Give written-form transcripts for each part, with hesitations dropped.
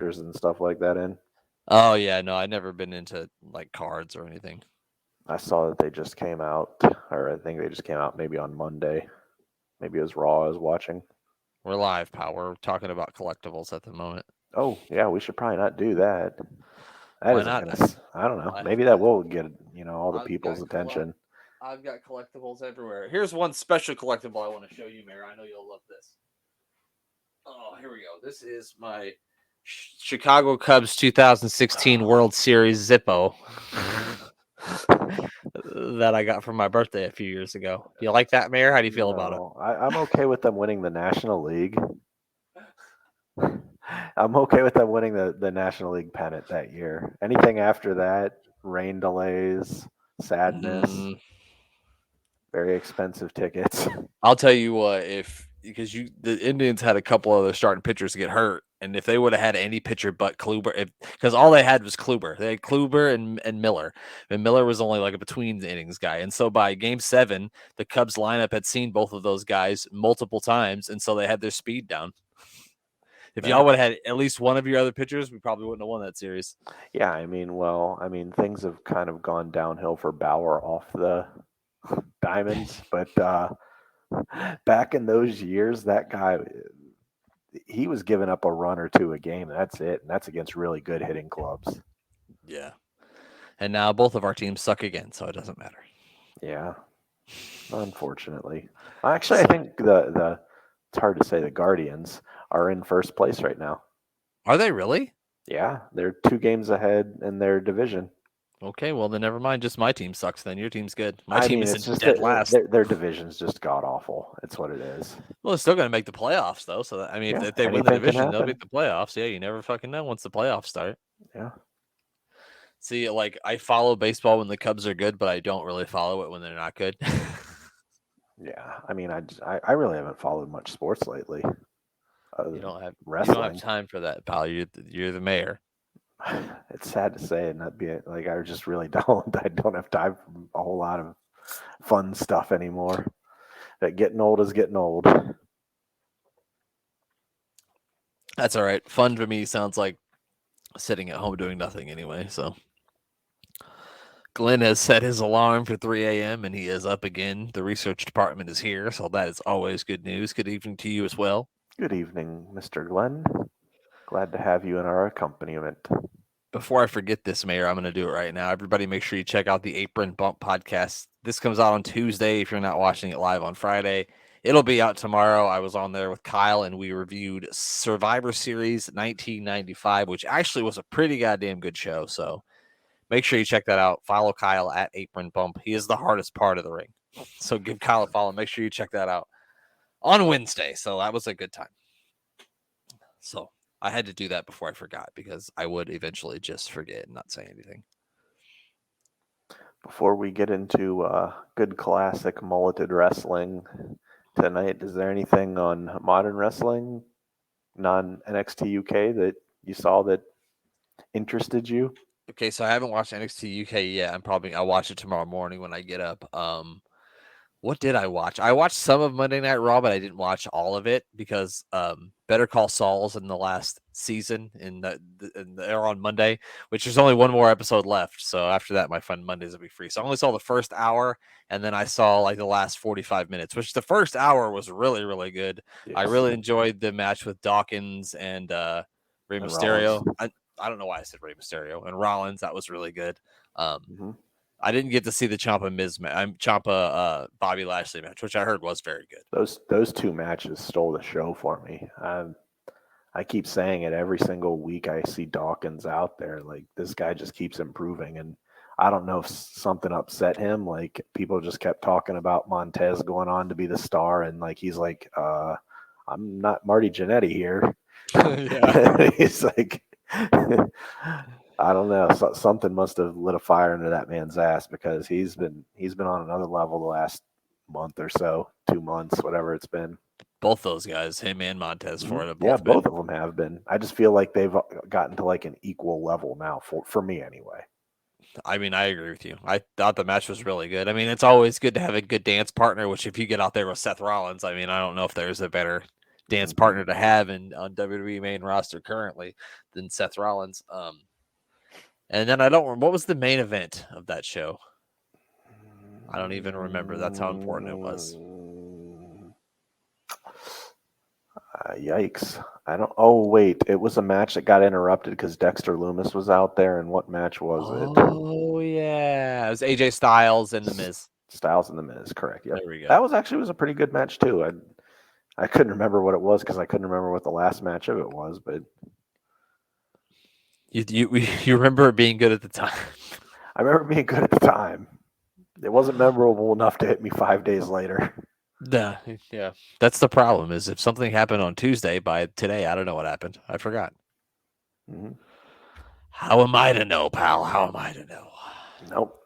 characters and stuff like that in. Oh yeah, no, I've never been into like cards or anything. I saw that they just came out, or I think they just came out maybe on Monday. Maybe it was Raw I was watching. We're live, pal. We're talking about collectibles at the moment. Oh, yeah, we should probably not do that. That Why isn't not? going to, I don't know. I, Maybe that will get, all the I've people's got collect. attention. I've got collectibles everywhere. Here's one special collectible I want to show you, Mayor. I know you'll love this. Oh, here we go. This is my Chicago Cubs 2016 World Series Zippo that I got for my birthday a few years ago. Do you like that, Mayor? How do you feel about it? No, I'm okay with them winning the National League. I'm okay with them winning the National League pennant that year. Anything after that, rain delays, sadness, Mm, very expensive tickets. I'll tell you what, if because the Indians had a couple other starting pitchers get hurt, and if they would have had any pitcher but Kluber, because all they had was Kluber, they had Kluber and Miller, and Miller was only like a between the innings guy, and so by Game 7, the Cubs lineup had seen both of those guys multiple times, and so they had their speed down. If Yeah. y'all would have had at least one of your other pitchers, we probably wouldn't have won that series. Yeah, things have kind of gone downhill for Bauer off the diamonds, but back in those years, that guy, he was giving up a run or two a game, and that's it. And that's against really good hitting clubs. Yeah, and now both of our teams suck again, so it doesn't matter. Yeah, unfortunately. Actually, I think the it's hard to say the Guardians are in first place right now. Are they really? Yeah, they're 2 games ahead in their division. Okay, well then never mind. Just my team sucks. Then your team's good. My I team mean, is it's in just dead that last. their division's just god awful. It's what it is. Well, they're still going to make the playoffs though. So I mean, Yeah, if they win the anything can division, they'll happen. make the playoffs. Yeah, you never fucking know once the playoffs start. Yeah. See, like I follow baseball when the Cubs are good, but I don't really follow it when they're not good. Yeah, I mean, I really haven't followed much sports lately, other you than don't have wrestling. time for that, pal. You're the mayor. It's sad to say, and not be like I just really don't. I don't have time for a whole lot of fun stuff anymore. That getting old is getting old. That's all right. Fun for me sounds like sitting at home doing nothing anyway. So Glenn has set his alarm for 3 a.m. and he is up again. The research department is here, so that is always good news. Good evening to you as well. Good evening, Mr. Glenn. Glad to have you in our accompaniment. Before I forget this, Mayor, I'm going to do it right now. Everybody, make sure you check out the Apron Bump podcast. This comes out on Tuesday. If you're not watching it live on Friday, it'll be out tomorrow. I was on there with Kyle and we reviewed Survivor Series 1995, which actually was a pretty goddamn good show. So make sure you check that out. Follow Kyle at Apron Bump. He is the hardest part of the ring. So give Kyle a follow. Make sure you check that out on Wednesday. So that was a good time. So I had to do that before I forgot because I would eventually just forget and not say anything. Before we get into good classic mulleted wrestling tonight, is there anything on modern wrestling, non NXT UK, that you saw that interested you? Okay, so I haven't watched NXT UK yet. I'll watch it tomorrow morning when I get up. What did I watch? I watched some of Monday Night Raw, but I didn't watch all of it because Better Call Saul's in the last season they're on Monday, which there's only one more episode left. So after that, my fun Mondays will be free. So I only saw the first hour, and then I saw like the last 45 minutes, which the first hour was really, really good. Yes. I really enjoyed the match with Dawkins and Rey And Mysterio. Rollins. I don't know why I said Rey Mysterio and Rollins. That was really good. Mm-hmm. I didn't get to see the Ciampa Bobby Lashley match, which I heard was very good. Those two matches stole the show for me. I keep saying it every single week. I see Dawkins out there. Like, this guy just keeps improving, and I don't know if something upset him. Like, people just kept talking about Montez going on to be the star, and like he's like, I'm not Marty Jannetty here. He's like, I don't know. Something must have lit a fire under that man's ass, because he's been on another level the last month or so, 2 months, whatever it's been. Both those guys, him and Montez, for it. Yeah, both of them have been. I just feel like they've gotten to like an equal level now, for me anyway. I mean, I agree with you. I thought the match was really good. I mean, it's always good to have a good dance partner, which if you get out there with Seth Rollins, I mean, I don't know if there's a better dance Mhm. partner to have on WWE main roster currently than Seth Rollins. And then what was the main event of that show? I don't even remember. That's how important it was. Yikes. I don't. Oh, wait. It was a match that got interrupted because Dexter Loomis was out there. And what match was it? Oh yeah, it was AJ Styles and The Miz. Styles and The Miz, correct. Yep. There we go. That was a pretty good match, too. I couldn't remember what it was because I couldn't remember what the last match of it was, but You remember it being good at the time. I remember being good at the time. It wasn't memorable enough to hit me 5 days later. Yeah. That's the problem. Is if something happened on Tuesday, by today, I don't know what happened. I forgot. Mm-hmm. How am I to know, pal? How am I to know? Nope.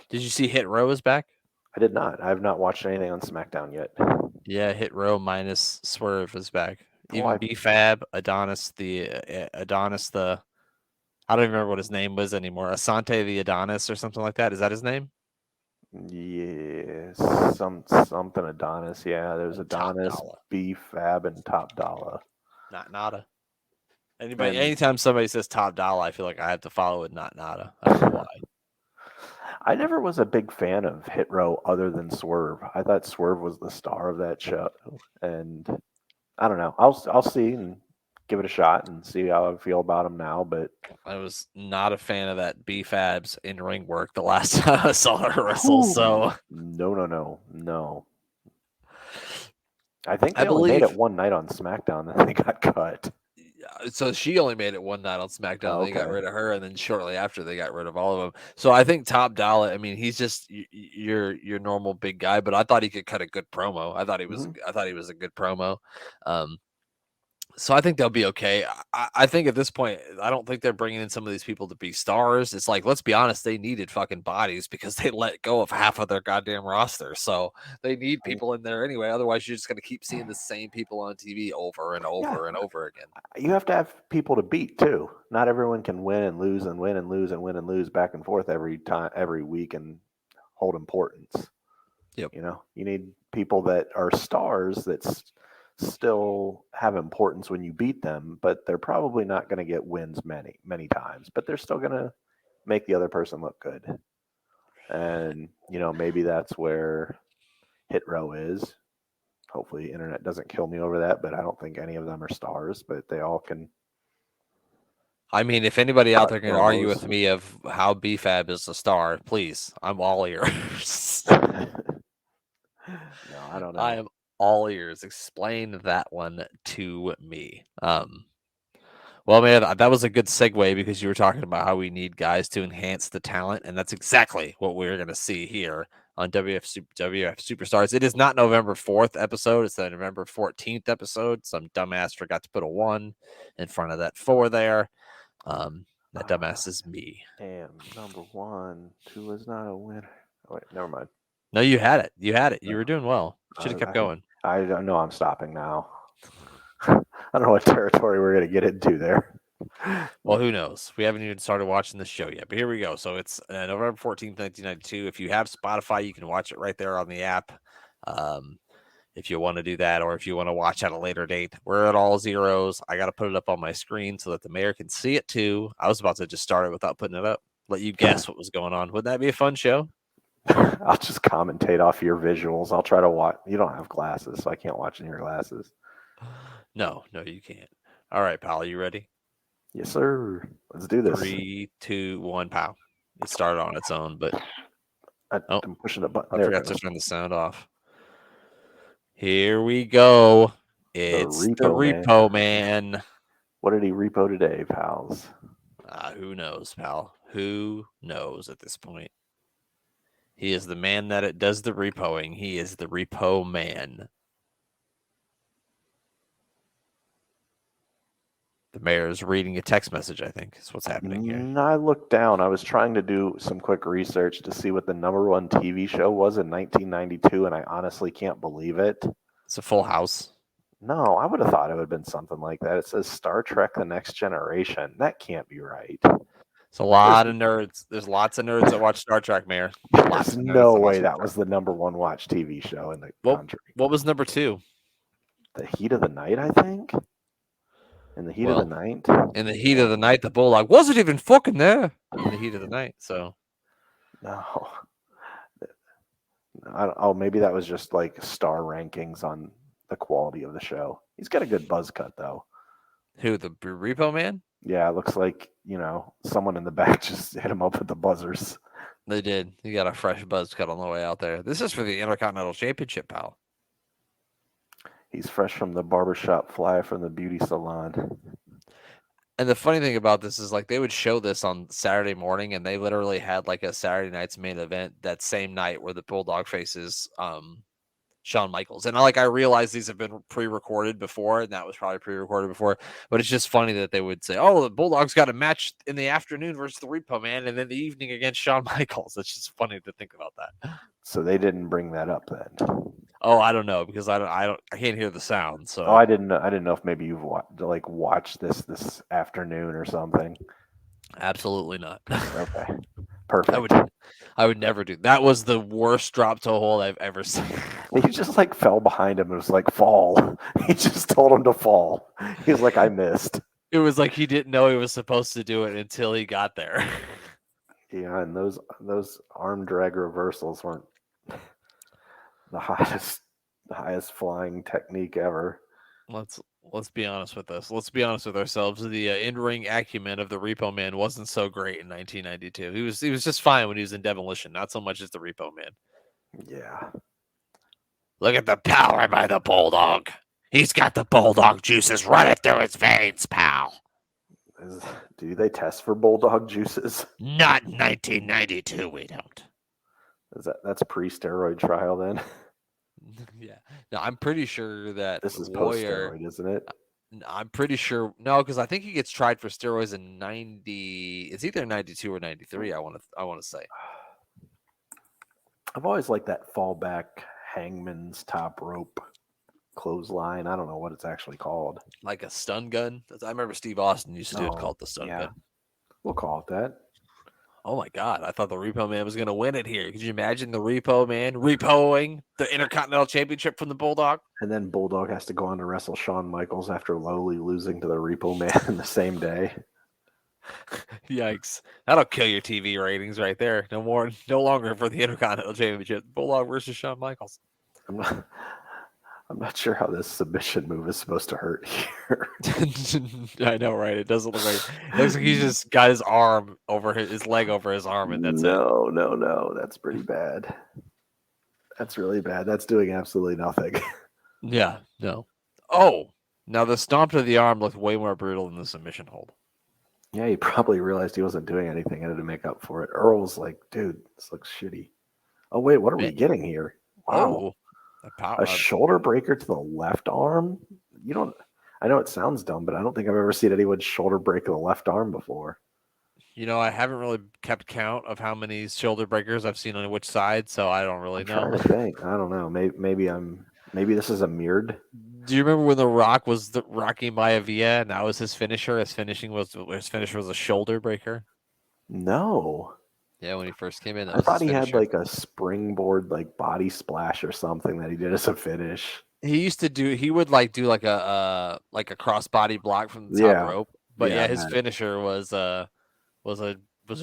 Did you see Hit Row is back? I did not. I have not watched anything on SmackDown yet. Yeah, Hit Row minus Swerve is back. Even I- B-Fab, Adonis the I don't even remember what his name was anymore. Asante the Adonis or something like that. Is that his name? Yes, something Adonis. Yeah, there's And Top Adonis, Dollar. B-Fab, and Top Dollar. Not Nada. And- Anytime somebody says Top Dollar, I feel like I have to follow with Not Nada. I don't know why. I never was a big fan of Hit Row other than Swerve. I thought Swerve was the star of that show, and I don't know. I'll see and give it a shot and see how I feel about him now. But I was not a fan of that B-Fab's in-ring work the last time I saw her wrestle. So no. I think I they only made believe it one night on SmackDown, and they got cut. so she only made it one night on SmackDown. Oh, They got okay. rid of her, and then shortly after they got rid of all of them. So I think Top Dollar. I mean, he's just your normal big guy, but I thought he could cut a good promo. I thought he was a good promo. So I think they'll be okay. I think at this point, I don't think they're bringing in some of these people to be stars. It's like, let's be honest, they needed fucking bodies because they let go of half of their goddamn roster. So they need people in there anyway. Otherwise, you're just going to keep seeing the same people on TV over and over and over again. You have to have people to beat too. Not everyone can win and lose and win and lose and win and lose back and forth every week and hold importance. Yep. You know, you need people that are stars that still have importance when you beat them, but they're probably not going to get wins many times, but they're still going to make the other person look good. And, you know, maybe that's where Hit Row is. Hopefully internet doesn't kill me over that, but I don't think any of them are stars, but they all can. I mean, if anybody out there can argue promos. with me of how B-Fab is a star, please, I'm all ears. No, I don't know. I am all ears. Explain that one to me. Well, man, that was a good segue because you were talking about how we need guys to enhance the talent, and that's exactly what we're going to see here on WF Superstars. It is not November 4th episode; it's the November 14th episode. Some dumbass forgot to put a 1 in front of that 4 there. That dumbass is me. Damn, number 1, 2 is not a winner. Oh, wait, never mind. No, you had it. You had it. You were doing well. Should have kept going. I don't know. I'm stopping now. I don't know what territory we're going to get into there. Well, who knows? We haven't even started watching the show yet, but here we go. So it's November 14th, 1992. If you have Spotify, you can watch it right there on the app. If you want to do that, or if you want to watch at a later date, we're at all zeros. I got to put it up on my screen so that the mayor can see it too. I was about to just start it without putting it up. Let you guess what was going on. Would that be a fun show? I'll just commentate off your visuals. I'll try to watch. You don't have glasses, so I can't watch in your glasses. No, you can't. All right, pal, you ready? Yes, sir. Let's do this. 3, 2, 1, pow. It started on its own, but I'm pushing a button. I There forgot to turn the sound off. Here we go. It's the Repo Man. What did he repo today, pals? Who knows, pal? Who knows at this point? He is the man that it does the repoing. He is the Repo Man. The mayor is reading a text message, I think, is what's happening here. I looked down. I was trying to do some quick research to see what the number 1 TV show was in 1992, and I honestly can't believe it. It's a Full House. No, I would have thought it would have been something like that. It says Star Trek The Next Generation. That can't be right. It's a lot of nerds. There's lots of nerds that watch Star Trek, Mayor. There's no way that was the number 1 watch TV show in the country. What was number 2? the heat of the night, I think. In the heat of the Well, night. in the heat of the night, the bulldog wasn't even fucking there in the heat of the night. So No. Oh, maybe that was just like star rankings on the quality of the show. He's got a good buzz cut though. who, the Repo Man? Yeah, it looks like, someone in the back just hit him up with the buzzers. They did. He got a fresh buzz cut on the way out there. This is for the Intercontinental Championship, pal. He's fresh from the barbershop fly from the beauty salon. And the funny thing about this is like they would show this on Saturday morning, and they literally had like a Saturday night's main event that same night where the Bulldog faces Shawn Michaels. And I realize these have been pre-recorded before, and that was probably pre-recorded before, but it's just funny that they would say, "Oh, the Bulldog's got a match in the afternoon versus the Repo Man, and then the evening against Shawn Michaels." It's just funny to think about that. So they didn't bring that up then. Oh, I don't know because I can't hear the sound. So Oh, I didn't know if maybe you've watched this afternoon or something. absolutely not. Okay, perfect. I would never do. That was the worst drop toe hold I've ever seen. He just like fell behind him and was like, fall. He just told him to fall. He was like, I missed. It was like he didn't know he was supposed to do it until he got there. Yeah, and those arm drag reversals weren't the highest flying technique ever. Let's be honest with this. Let's be honest with ourselves. The in-ring acumen of the Repo Man wasn't so great in 1992. He was just fine when he was in Demolition, not so much as the Repo Man. Yeah. Look at the power by the Bulldog. He's got the Bulldog juices running through his veins, pal. Do they test for Bulldog juices? Not in 1992, we don't. That's pre-steroid trial then? Yeah. No, I'm pretty sure that This is Warrior, post-steroid, isn't it? I'm pretty sure no, because I think he gets tried for steroids in 90. It's either 92 or 93. I want to say. I've always liked that fallback hangman's top rope clothesline. I don't know what it's actually called. Like a stun gun. I remember Steve Austin used to do it Oh, called the stun yeah. gun. We'll call it that. Oh my God. I thought the Repo Man was going to win it here. Could you imagine the Repo Man repoing the Intercontinental Championship from the Bulldog? And then Bulldog has to go on to wrestle Shawn Michaels after lowly losing to the Repo Man in the same day. Yikes. That'll kill your TV ratings right there. No longer for the Intercontinental Championship. Bulldog versus Shawn Michaels. I'm not sure how this submission move is supposed to hurt here. I know, right? It doesn't look like it looks like he's just got his arm over his leg over his arm, and that's it. No. That's pretty bad. That's really bad. That's doing absolutely nothing. Yeah, no. Oh, now the stomp to the arm looked way more brutal than the submission hold. Yeah, he probably realized he wasn't doing anything and had to make up for it. Earl was like, dude, this looks shitty. Oh, wait, what are we getting here? Wow. A shoulder breaker to the left arm? I know it sounds dumb, but I don't think I've ever seen anyone shoulder break the left arm before. I haven't really kept count of how many shoulder breakers I've seen on which side, so I don't really know. I'm trying to think. I don't know. Maybe this is a mirrored. Do you remember when The Rock was the Rocky Maivia and that was his finisher? His finisher was a shoulder breaker. No. Yeah, when he first came in, I thought he had like a springboard, like body splash or something that he did as a finish. He would do like a crossbody block from the top rope. But yeah, his finisher was a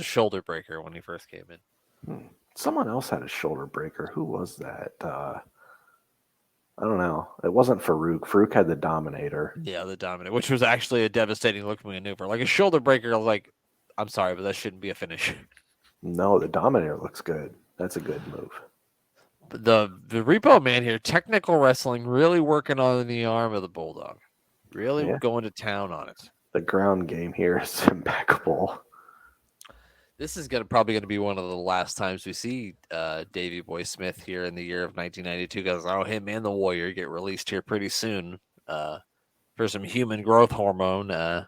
shoulder breaker when he first came in. Someone else had a shoulder breaker. Who was that? I don't know. It wasn't Farouk. Farouk had the Dominator. Yeah, the Dominator, which was actually a devastating looking maneuver. Like a shoulder breaker, like, I'm sorry, but that shouldn't be a finish. No, the Dominator looks good. That's a good move. But the Repo Man here, technical wrestling, really working on the arm of the Bulldog. Really going to town on it. The ground game here is impeccable. This is probably going to be one of the last times we see Davey Boy Smith here in the year of 1992 because him and the Warrior get released here pretty soon for some human growth hormone.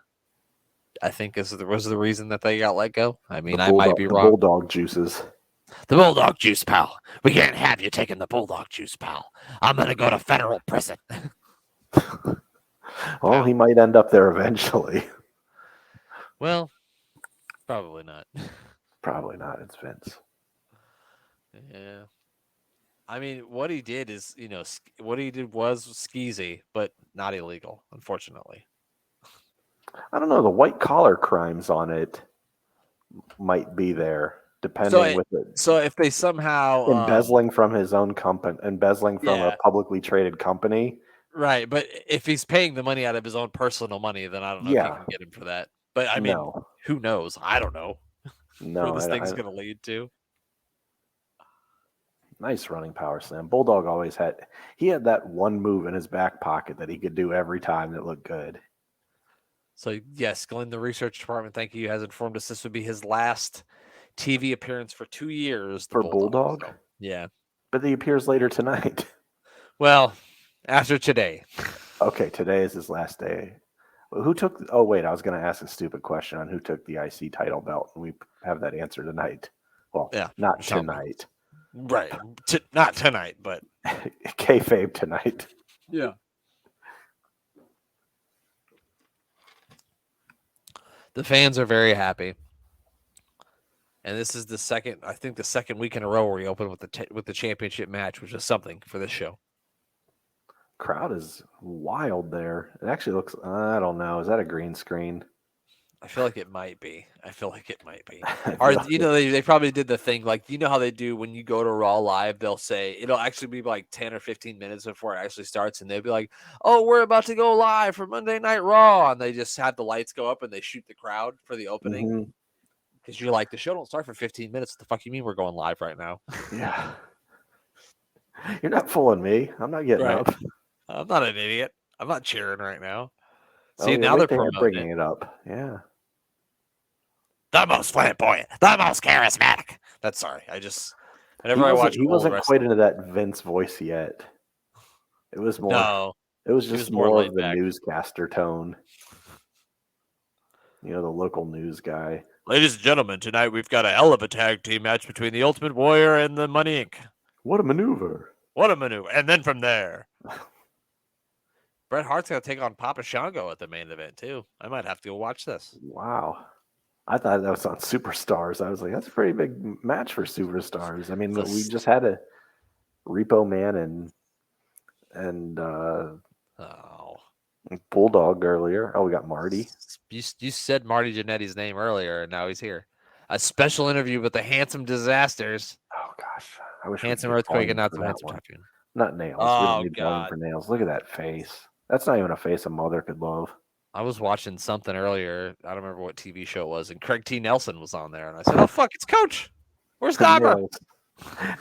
I think was the reason that they got let go. I mean, I might be wrong. Bulldog juices. The Bulldog juice, pal. We can't have you taking the Bulldog juice, pal. I'm going to go to federal prison. Well, he might end up there eventually. Well, probably not. Probably not. It's Vince. Yeah. I mean, what he did is, what he did was skeezy, but not illegal, unfortunately. I don't know. The white collar crimes on it might be there, So, depending with it. so if they somehow Embezzling from his own company, embezzling from a yeah, publicly traded company. right. But if he's paying the money out of his own personal money, then I don't know if you Yeah, can get him for that. But I mean, no, who knows? I don't know where no. this thing's going to lead to. Nice running power slam. Bulldog always he had that one move in his back pocket that he could do every time that looked good. So, yes, Glenn, the research department, thank you, has informed us this would be his last TV appearance for 2 years. For Bulldog? So, yeah. But he appears later tonight. Well, after today. Okay, today is his last day. Who took? Oh wait, I was going to ask a stupid question on who took the IC title belt, and we have that answer tonight. Well, Yeah, not tell me. tonight. Right. Not tonight, but Kayfabe tonight. yeah. The fans are very happy, and this is the second week in a row where we open with the championship match, which is something for this show. Crowd is wild there. It actually looks. I don't know. Is that a green screen? I feel like it might be. Or they probably did the thing like how they do when you go to Raw Live. They'll say it'll actually be like 10 or 15 minutes before it actually starts, and they'll be like, "Oh, we're about to go live for Monday Night Raw," and they just have the lights go up and they shoot the crowd for the opening because you're like, the show don't start for 15 minutes. What the fuck you mean we're going live right now? Yeah, you're not fooling me. I'm not getting up. I'm not an idiot. I'm not cheering right now. See, yeah, now they're bringing it up. Yeah. The most flamboyant, the most charismatic. That's sorry. Whenever I watch, he wasn't quite into that Vince voice yet. It was more. No, it was just more of the back. Newscaster tone. The local news guy. Ladies and gentlemen, tonight we've got a hell of a tag team match between the Ultimate Warrior and the Money Inc. What a maneuver! And then from there, Bret Hart's going to take on Papa Shango at the main event too. I might have to go watch this. Wow. I thought that was on Superstars. I was like, that's a pretty big match for Superstars. I mean, we just had a Repo Man and Bulldog earlier. Oh, we got Marty. You said Marty Jannetty's name earlier, and now he's here. A special interview with the Handsome Disasters. Oh gosh, I wish Handsome Earthquake and not so Handsome Typhoon. Not Nails. Oh, we don't need God. For Nails. Look at that face. That's not even a face a mother could love. I was watching something earlier. I don't remember what TV show it was, and Craig T. Nelson was on there, and I said, "Oh fuck, it's Coach. Where's Gabba?"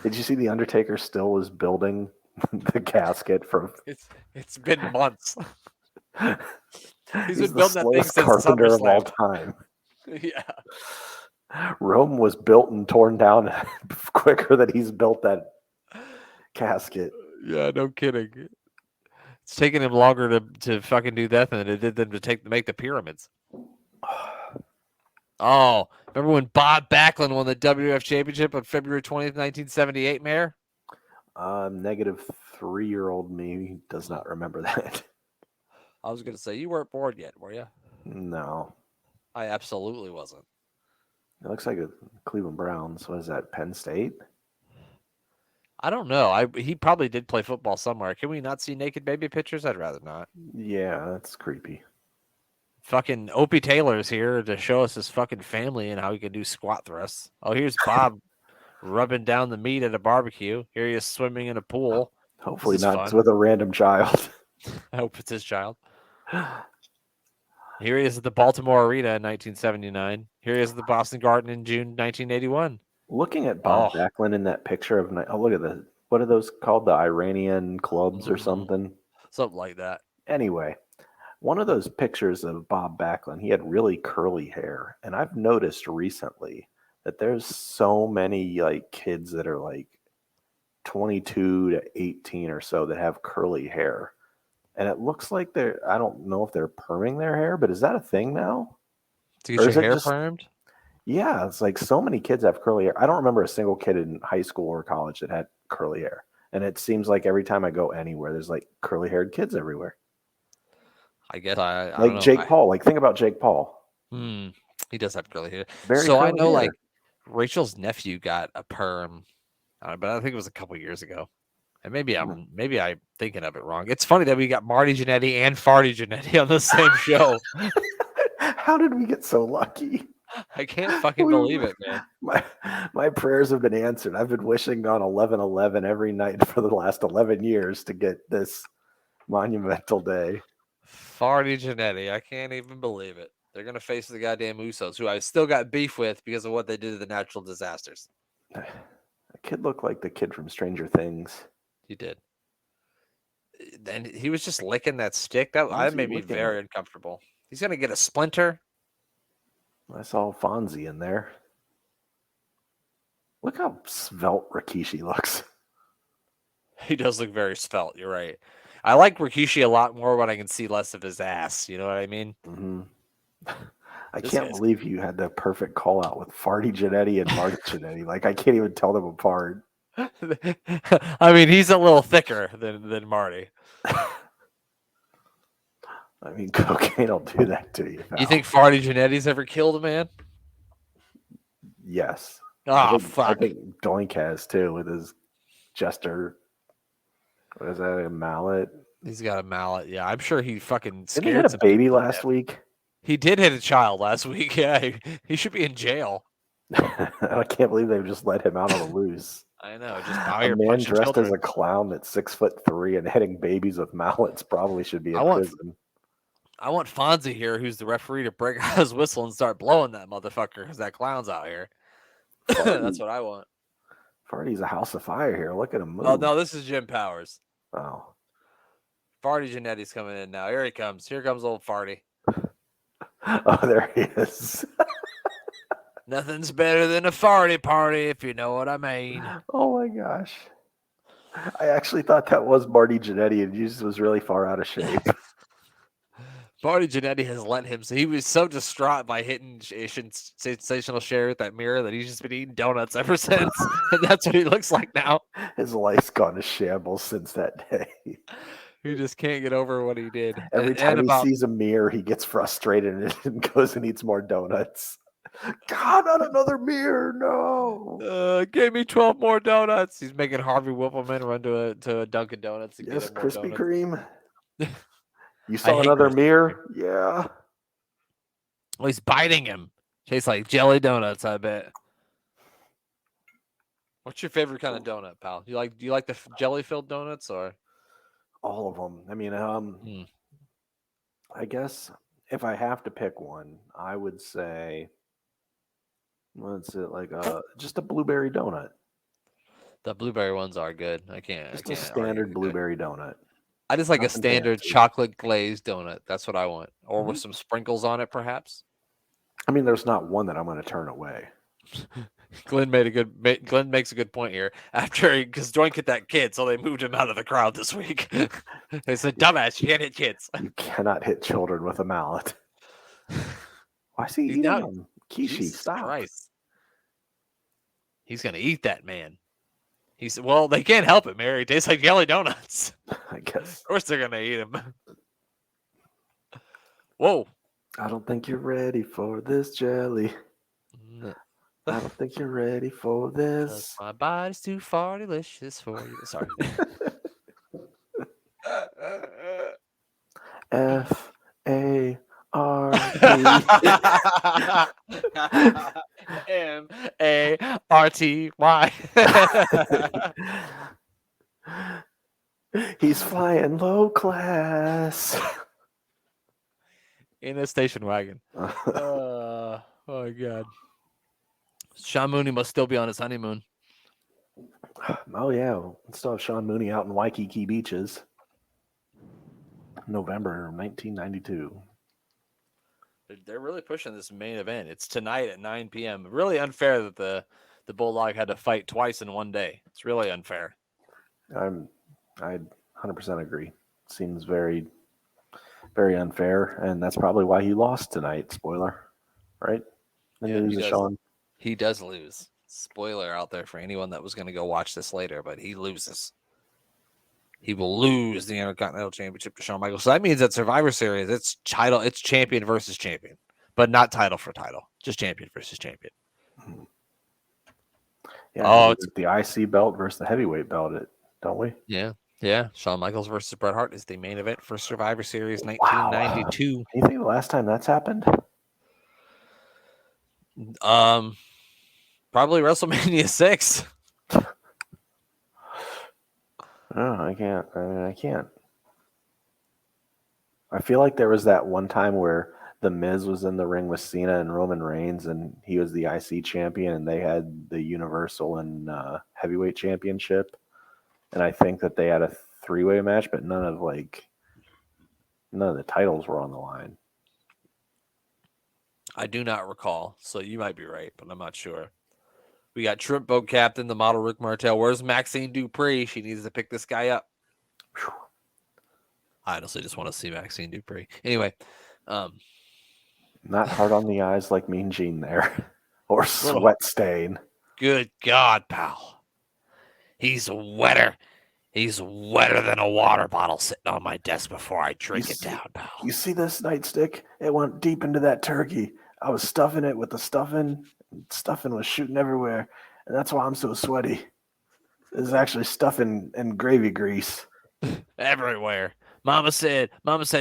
Did you see the Undertaker still was building the casket from? It's been months. He's been building that thing since carpenter of all time. Yeah. Rome was built and torn down quicker than he's built that casket. Yeah, no kidding. It's taking him longer to fucking do that than it did them to make the pyramids. Oh, remember when Bob Backlund won the WWF Championship on February 20th, 1978, Mayor? Negative 3-year-old me does not remember that. I was going to say, you weren't born yet, were you? No. I absolutely wasn't. It looks like a Cleveland Browns. What is that, Penn State? I don't know. He probably did play football somewhere. Can we not see naked baby pictures? I'd rather not. Yeah, that's creepy. Fucking Opie Taylor's here to show us his fucking family and how he can do squat thrusts. Oh, here's Bob rubbing down the meat at a barbecue. Here he is swimming in a pool. Hopefully not with a random child. I hope it's his child. Here he is at the Baltimore Arena in 1979. Here he is at the Boston Garden in June 1981. Looking at Bob Backlund in that picture of, look at the, what are those called? The Iranian clubs or something? Something like that. Anyway, one of those pictures of Bob Backlund, he had really curly hair. And I've noticed recently that there's so many kids that are 22 to 18 or so that have curly hair. And it looks like I don't know if they're perming their hair, but is that a thing now? To get your hair permed? Yeah, it's like so many kids have curly hair. I don't remember a single kid in high school or college that had curly hair. And it seems like every time I go anywhere, there's curly haired kids everywhere. I guess I don't know. Jake Paul. Think about Jake Paul. He does have curly hair. So I know Rachel's nephew got a perm, but I think it was a couple years ago. And maybe I'm thinking of it wrong. It's funny that we got Marty Jannetty and Farty Jannetty on the same show. How did we get so lucky? I can't fucking believe it, man. My prayers have been answered. I've been wishing on 11/11 every night for the last 11 years to get this monumental day. Farty Jannetty. I can't even believe it. They're going to face the goddamn Usos, who I still got beef with because of what they did to the natural disasters. That kid looked like the kid from Stranger Things. He did. And he was just licking that stick. That made me very uncomfortable. He's going to get a splinter. I saw Fonzie in there. Look how svelte Rikishi looks. He does look very svelte. You're right. I like Rikishi a lot more when I can see less of his ass. You know what I mean? Mm-hmm. I can't believe you had the perfect call out with Farty Jannetty and Marty Jannetty. Like, I can't even tell them apart. I mean, he's a little thicker than Marty. I mean, cocaine will do that to you. You think Farty Jannetty's ever killed a man? Yes. Oh, fuck. I think Doink has, too, with his jester. What is that, a mallet? He's got a mallet. Yeah, I'm sure he fucking scared. Didn't he hit a baby last week? He did hit a child last week. Yeah, he should be in jail. I can't believe they've just let him out on the loose. I know. Just out a here man dressed children. as a clown that's 6'3" and hitting babies with mallets probably should be in prison. I want Fonzie here, who's the referee, to break out his whistle and start blowing that motherfucker because that clown's out here. That's what I want. Farty's a house of fire here. Look at him move. Oh, no, this is Jim Powers. Oh. Farty Jannetty's coming in now. Here he comes. Here comes old Farty. Oh, there he is. Nothing's better than a farty party, if you know what I mean. Oh, my gosh. I actually thought that was Marty Jannetty, and he just was really far out of shape. Marty Jannetty has let him. So he was so distraught by hitting Sensational Sherry with that mirror that he's just been eating donuts ever since. And that's what he looks like now. His life's gone to shambles since that day. He just can't get over what he did. Every time he sees a mirror, he gets frustrated and goes and eats more donuts. God, not another mirror, no. Give me 12 more donuts. He's making Harvey Whippleman run to a Dunkin' Donuts. Yes, Krispy Kreme. You saw another mirror? Yeah. Well, he's biting him. Tastes like jelly donuts, I bet. What's your favorite kind of donut, pal? Do you like the jelly-filled donuts or? All of them. I mean, I guess if I have to pick one, I would say, what's it like? Just a blueberry donut. The blueberry ones are good. I can't. A standard blueberry donut. I just like a standard chocolate glazed donut. That's what I want, or with some sprinkles on it, perhaps. I mean, there's not one that I'm going to turn away. Glenn makes a good point here. Because Doink hit that kid, so they moved him out of the crowd this week. They said, "Dumbass, you can't hit kids. You cannot hit children with a mallet." Why is he eating them? Kishi, stop! Christ. He's gonna eat that man. Well, they can't help it, Mary. It tastes like jelly donuts. I guess. Of course, they're gonna eat him. Whoa! I don't think you're ready for this jelly. I don't think you're ready for this. My body's too far delicious for you. Sorry. FART MARTY. He's flying low class in a station wagon. Oh my God. Sean Mooney must still be on his honeymoon. Oh yeah, we'll still have Sean Mooney out in Waikiki beaches. November 1992. They're really pushing this main event. It's tonight at 9 p.m. Really unfair that the Bulldog had to fight twice in one day. It's really unfair. I 100% agree. Seems very, very unfair, and that's probably why he lost tonight. Spoiler, right? He does lose. Spoiler out there for anyone that was going to go watch this later, but he loses. He will lose the Intercontinental Championship to Shawn Michaels. So that means that Survivor Series, it's champion versus champion, but not title for title, just champion versus champion. Yeah, it's the IC belt versus the heavyweight belt at don't we? Yeah. Yeah. Shawn Michaels versus Bret Hart is the main event for Survivor Series Wow. 1992. Do you think the last time that's happened? Probably WrestleMania 6. Oh, I can't. I can't. I feel like there was that one time where The Miz was in the ring with Cena and Roman Reigns, and he was the IC champion, and they had the Universal and Heavyweight Championship. And I think that they had a three-way match, but none of the titles were on the line. I do not recall, so you might be right, but I'm not sure. We got Shrimp Boat Captain, the model Rick Martel. Where's Maxine Dupree? She needs to pick this guy up. Whew. I honestly just want to see Maxine Dupree. Anyway, Not hard on the eyes like Mean Gene there, or Sweat Stain. Good God, pal. He's wetter. He's wetter than a water bottle sitting on my desk before I drink it down, pal. You see this nightstick? It went deep into that turkey. I was stuffing it with the stuffing. Stuffing was shooting everywhere, and that's why I'm so sweaty. This is actually stuffing and gravy grease. Everywhere. Mama said,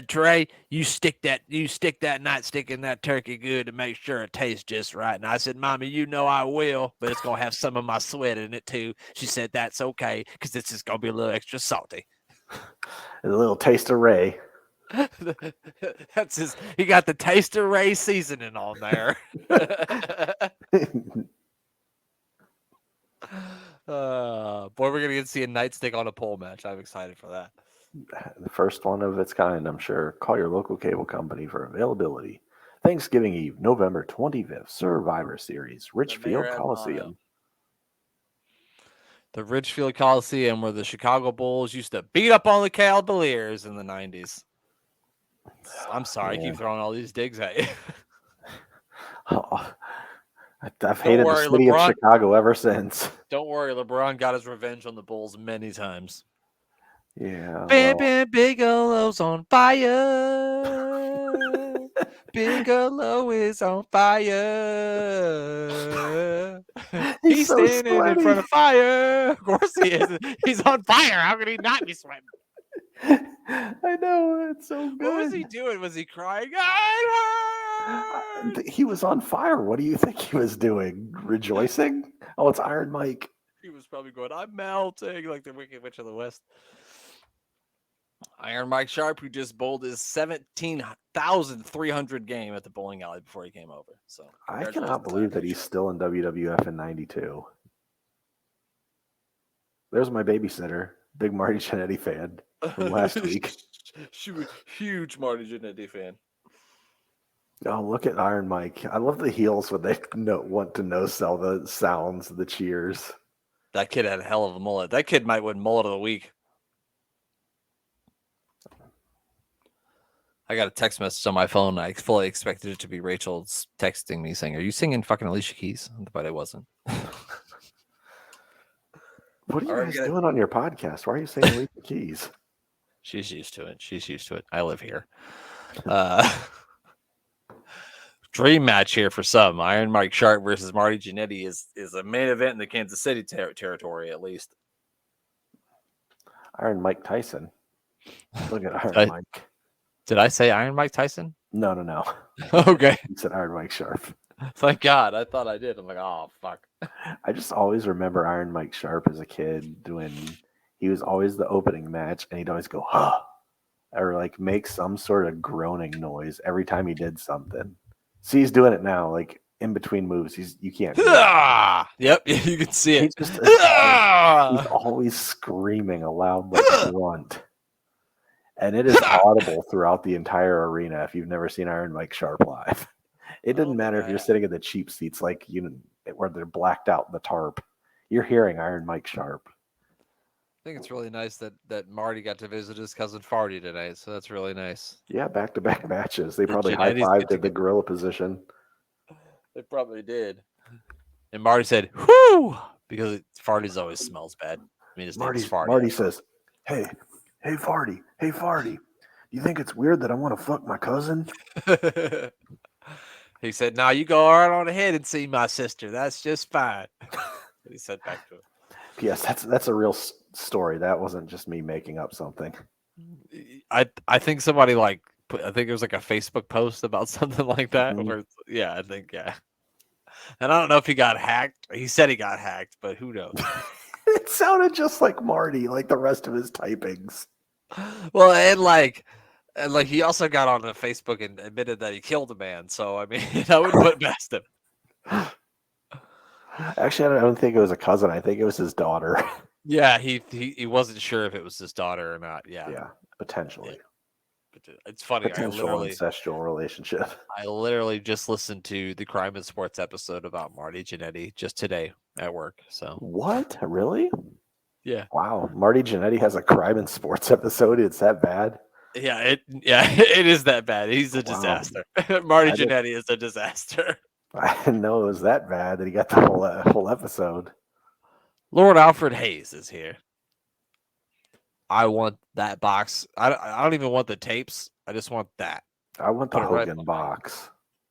Trey, you stick that nightstick in that turkey good to make sure it tastes just right. And I said, Mommy, you know I will, but it's gonna have some of my sweat in it too. She said that's okay, because it's just gonna be a little extra salty. A little taste of Ray. That's his. He got the taste of Ray seasoning on there. Boy, we're gonna get to see a nightstick on a pole match. I'm excited for that. The first one of its kind, I'm sure. Call your local cable company for availability. Thanksgiving Eve, November 25th, Survivor Series, Richfield Coliseum. The Richfield Coliseum, where the Chicago Bulls used to beat up on the Cavaliers in the 90s. I'm sorry, I keep throwing all these digs at you. I've hated the city of Chicago ever since. Don't worry, LeBron got his revenge on the Bulls many times. Yeah. Bam Bigelow's on fire. Bigelow is on fire. He's so standing in front of fire. Of course he is. He's on fire. How could he not be sweating? I know, it's so good. What was he doing? Was he crying? He was on fire. What do you think he was doing? Rejoicing? Oh, it's Iron Mike. He was probably going, I'm melting, like the Wicked Witch of the West. Iron Mike Sharp, who just bowled his 17,300 game at the bowling alley before he came over. So I cannot believe that he's still in WWF in 92. There's my babysitter, big Marty Jannetty fan from last week. Huge Marty Jannetty fan. Oh, look at Iron Mike. I love the heels when they want to no-sell the sounds, the cheers. That kid had a hell of a mullet. That kid might win mullet of the week. I got a text message on my phone. I fully expected it to be Rachel texting me saying, "Are you singing fucking Alicia Keys?" But it wasn't. What are you guys doing on your podcast? Why are you saying Alicia Keys? She's used to it. I live here. Dream match here for some. Iron Mike Sharp versus Marty Jannetty is a main event in the Kansas City territory, at least. Iron Mike Tyson. Look at Iron Mike. Did I say Iron Mike Tyson? No. Okay. You said Iron Mike Sharp. Thank God. I thought I did. I'm like, oh, fuck. I just always remember Iron Mike Sharp as a kid he was always the opening match, and he'd always go, huh, or like make some sort of groaning noise every time he did something. See, he's doing it now, like in between moves. You can't. Yep, you can see it. He's always screaming a loud grunt. And it is audible throughout the entire arena if you've never seen Iron Mike Sharp live. It doesn't matter if you're sitting in the cheap seats where they're blacked out in the tarp. You're hearing Iron Mike Sharp. I think it's really nice that Marty got to visit his cousin Farty tonight, so that's really nice. Yeah, back-to-back matches. They probably high-fived at the gorilla position. They probably did. And Marty said, whoo, because Farty's always smells bad. I mean, his name is Farty. Marty says, hey, Farty, do you think it's weird that I want to fuck my cousin? He said, no, you go right on ahead and see my sister. That's just fine. He said back to him. Yes, that's a real story. That wasn't just me making up something. I think somebody like I think it was like a Facebook post about something like that. Mhm. Where I think and I don't know if he got hacked. He said he got hacked, but who knows? It sounded just like Marty, like the rest of his typings. Well, and like he also got on Facebook and admitted that he killed a man. So I mean, I wouldn't put it past him. Actually, I don't think it was a cousin. I think it was his daughter. Yeah, he wasn't sure if it was his daughter or not. Yeah, Yeah, potentially. But it's funny. Potential incestual relationship. I literally just listened to the Crime and Sports episode about Marty Jannetty just today at work. So What? Really? yeah, Wow. Marty Jannetty has a crime and sports episode. It's that bad? it is that bad. He's a Wow. disaster. Marty I didn't- Jannetty is a disaster. I didn't know it was that bad that he got the whole episode. Lord Alfred Hayes is here. I want that box. I don't even want the tapes. I just want that. I want the Put it right Hogan behind box.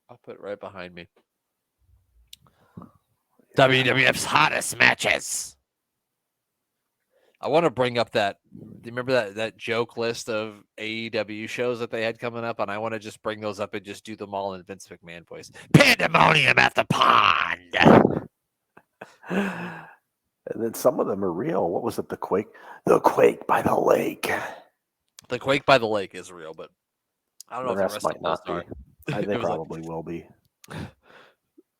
I'll put it right behind me. WWF's hottest matches. I want to bring up that. Do you remember that joke list of AEW shows that they had coming up? And I want to just bring those up and just do them all in Vince McMahon voice. Pandemonium at the pond. And then some of them are real. What was it? The Quake? The Quake by the Lake. The Quake by the Lake is real, but I don't know The if the rest rest might of not those be. are. They It was like- probably will be.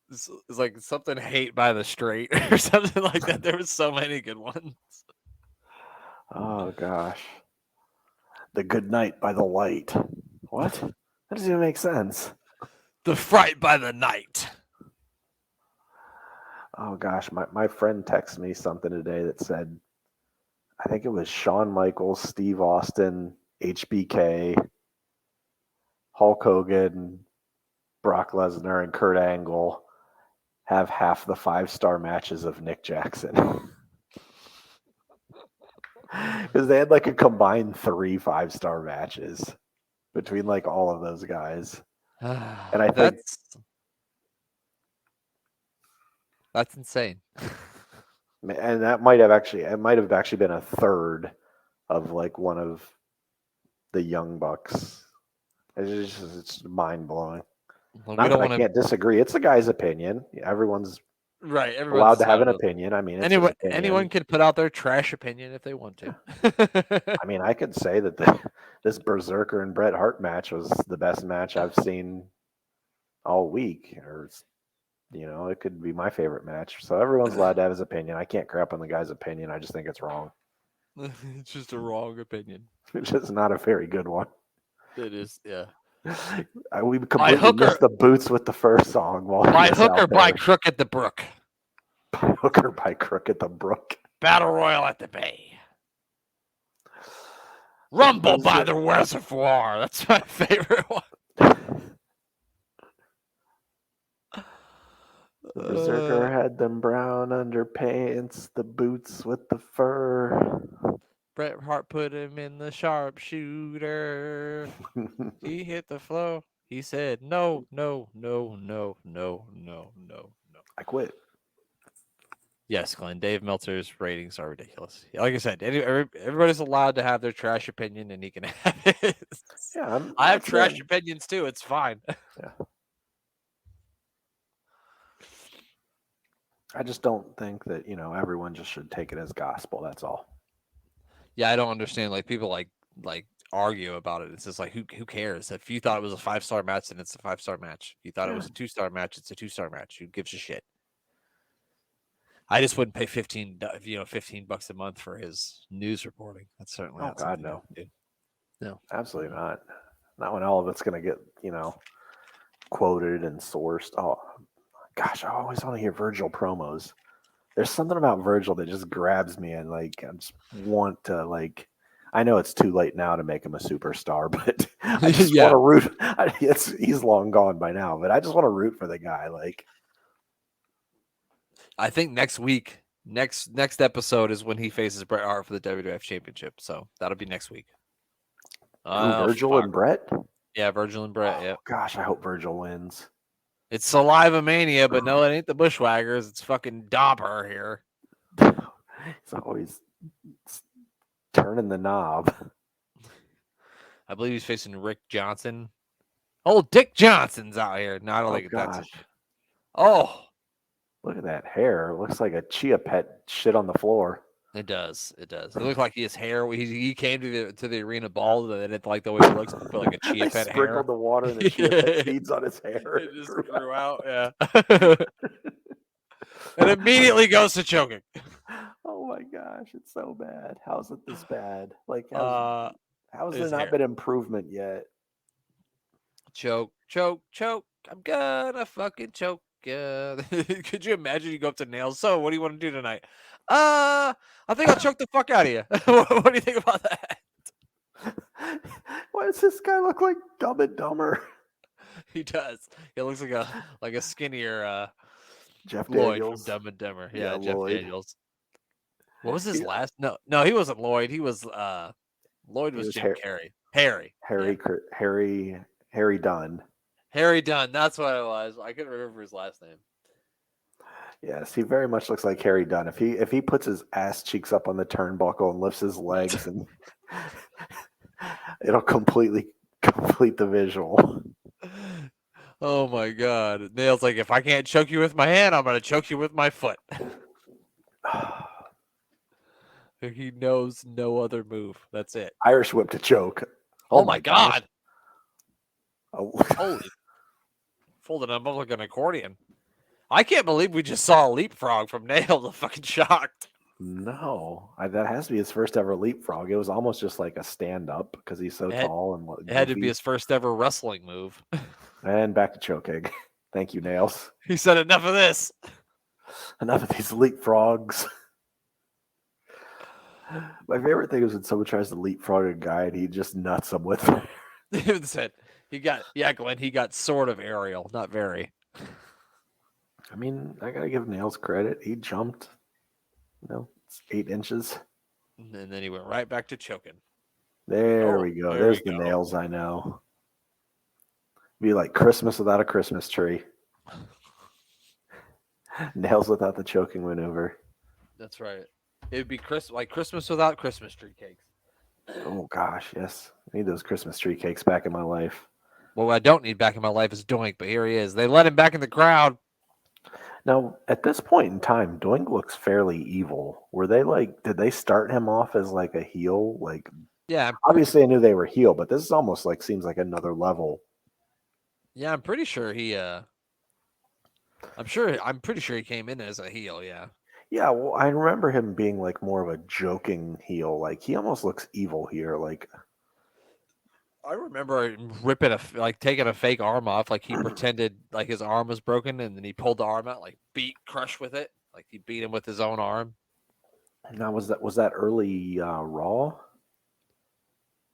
It's like something hate by the straight or something like that. There was so many good ones. Oh gosh. The Good Night by the Light. What? That doesn't even make sense. The Fright by the Night. Oh gosh, my friend texted me something today that said, I think it was Shawn Michaels, Steve Austin, HBK, Hulk Hogan, Brock Lesnar, and Kurt Angle have half the 5-star matches of Nick Jackson. Because they had like a combined 3 5-star matches between like all of those guys. And I think- that's insane. And that might have actually been a third of like one of the Young Bucks. It's mind blowing. Well, Not we that don't I want to. can't disagree. It's a guy's opinion. Everyone's Right, allowed to have an entitled. opinion. I mean, it's his opinion. Anyone can put out their trash opinion if they want to. I mean, I could say that this Berserker and Bret Hart match was the best match I've seen all week, or it could be my favorite match. So everyone's allowed to have his opinion. I can't crap on the guy's opinion. I just think it's wrong. It's just a wrong opinion. It's just not a very good one. It is, yeah. We completely hooker- missed the boots with the first song. While he By was hook out or by there. crook at the brook. By hook or by crook at the brook. Battle Royal at the Bay. Rumble by the Reservoir. That's my favorite one. The Berserker had them brown underpants, the boots with the fur. Bret Hart put him in the sharpshooter. He hit the floor. He said, no, no, no, no, no, no, no, no. I quit. Yes, Glenn. Dave Meltzer's ratings are ridiculous. Like I said, everybody's allowed to have their trash opinion, and he can have it. Yeah, I have trash opinions too. It's fine. I just don't think that everyone just should take it as gospel. That's all. Yeah, I don't understand. Like people like argue about it. It's just like who cares? If you thought it was a 5-star match, then it's a 5-star match. If you thought it was a 2-star match, it's a 2-star match. Who gives a shit? I just wouldn't pay $15 a month for his news reporting. That's certainly Oh, not God, something I no. would do. No, Absolutely not. Not when all of it's going to get quoted and sourced. Oh gosh, I always want to hear Virgil promos. There's something about Virgil that just grabs me, and I just want to I know it's too late now to make him a superstar, but I just Yeah. want to root. He's long gone by now, but I just want to root for the guy. I think next week, next episode is when he faces Bret Hart for the WWF Championship. So that'll be next week. Virgil and Bret. Yeah, Virgil and Bret. Yeah, Gosh, I hope Virgil wins. it's Saliva Mania, but no, it ain't the Bushwhackers. It's fucking Dauber here. He's always turning the knob. I believe he's facing Rick Johnson. Oh, Dick Johnson's out here. No, I don't Oh think that's gosh, it. Oh, look at that hair. It looks like a chia pet shit on the floor. it does. It does. It looks like his hair. He came to the arena bald, and they didn't like the way he looks. He put like a chia They pet hair. sprinkled the water and the chia pet seeds on his hair. It just grew out. Yeah. And immediately goes to choking. Oh my gosh, it's so bad. How's it this bad? Like, Uh, how's there his not hair. been improvement yet? Choke, choke, choke. I'm gonna fucking choke. Could you imagine you go up to Nails? So, what do you want to do tonight? I think I'll choke the fuck out of you. What do you think about that? Why does this guy look like Dumb and Dumber? He does. He looks like a skinnier Jeff Lloyd Daniels. from Dumb and Dumber. Yeah, Yeah, Jeff Lloyd. Daniels. What was his He- last? No, he wasn't Lloyd. He was Lloyd He was was Jim Carrey. Harry. Harry Dunn. Harry Dunn. That's what it was. I couldn't remember his last name. Yes, he very much looks like Harry Dunn. If he puts his ass cheeks up on the turnbuckle and lifts his legs, and it'll complete the visual. Oh my god. Nail's like, if I can't choke you with my hand, I'm gonna choke you with my foot. He knows no other move. That's it. Irish whip to choke. Oh my god. Oh. Holy. Folded him up like an accordion. I can't believe we just saw a leapfrog from Nail. I'm fucking shocked. No, that has to be his first ever leapfrog. It was almost just like a stand up because he's so tall and It had to be goofy. his first ever wrestling move. And back to choking. Thank you, Nails. He said, enough of this. Enough of these leapfrogs. My favorite thing is when someone tries to leapfrog a guy and he just nuts him with it. He said, Glenn, he got sort of aerial, not very. I mean, I gotta give Nails credit. He jumped, it's 8 inches. And then he went right back to choking. There Oh, we go. there There's we the go. Nails I know. Be like Christmas without a Christmas tree. Nails without the choking maneuver. That's right. It would be like Christmas without Christmas tree cakes. Oh gosh, yes. I need those Christmas tree cakes back in my life. Well, what I don't need back in my life is Doink, but here he is. They let him back in the crowd. Now, at this point in time, Doink looks fairly evil. Were they did they start him off as like a heel? Like, Yeah, obviously I knew they were heel, but this is almost seems like another level. yeah, I'm pretty sure he I'm pretty sure he came in as a heel, yeah. Yeah, well, I remember him being like more of a joking heel. Like, he almost looks evil here. Like, I remember him ripping taking a fake arm off, like he pretended like his arm was broken, and then he pulled the arm out, like Crush with it, like he beat him with his own arm. now was that early Raw?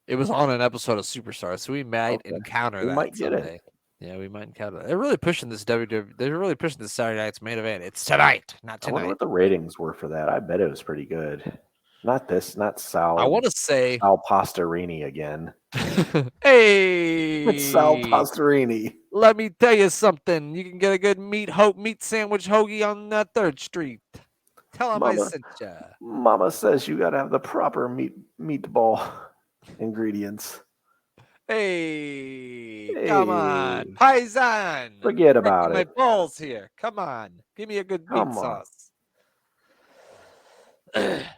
It was on an episode of Superstar, so we might Okay. encounter We that might get it. someday. Yeah, we might encounter that. They're really pushing this WWE. They're really pushing this Saturday night's main event. It's tonight, not I wonder tonight. what the ratings were for that. I bet it was pretty good. Not Sal. I want to say, Sal Pastorini again. hey, It's Sal Pastorini. let me tell you something. You can get a good meat sandwich hoagie on 3rd Street. Tell him I Mama. sent ya. Mama says you got to have the proper meatball ingredients. Hey, come on, Hey. Paisan. Forget about Breaking it. my balls here. Come on, give me a good meat Come on. sauce.